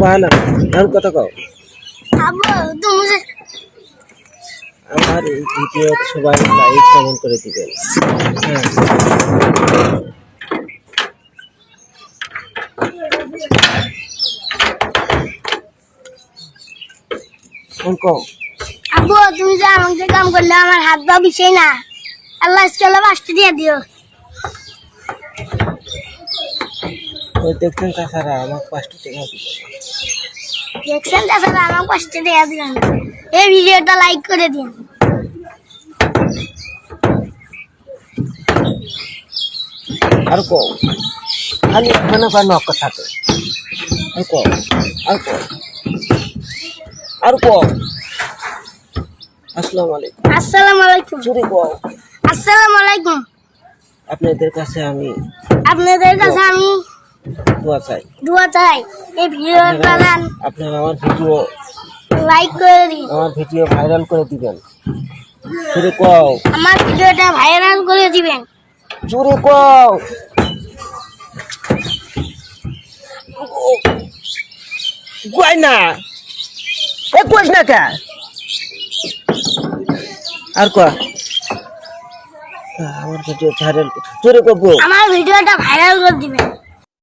বাহানা আর কথা কও। আব্বু তুমি আমার এই ভিডিও সবাই লাইক কমেন্ট করে দিবেন। হ্যাঁ কও। আব্বু তুমি যে আমাকে কাম করলে আমার হাত পা বিষয় না, আল্লাহ স্কেলে 5টা দিয়ে দিও। ওই দেখছেন তাছাড়া আমার 5টা টাকা দিবে। দেখছেন তাছাড়া আমার 5টা দিয়ে দিবেন। এই ভিডিওটা লাইক করে দিন। আর কও খালি মনে করেন নক থাকে। আর কও আর কও আর কও। আসসালামু আলাইকুম। আসসালামু আলাইকুম। চুরি কও। আসসালামু আলাইকুম। আপনাদের কাছে আমি দোয়া চাই। এই ভিডিওটা আপনারা আমার ভিডিও লাইক করে দিন। আমার ভিডিও ভাইরাল করে দিবেন। চুরি কও। আমার ভিডিওটা ভাইরাল করে দিবেন। চুরি কও। কই না এ কইস না কে আর কো আমার ভিডিও ভাইরাল চুরি করবো। আমার ভিডিওটা ভাইরাল করে দিবেন।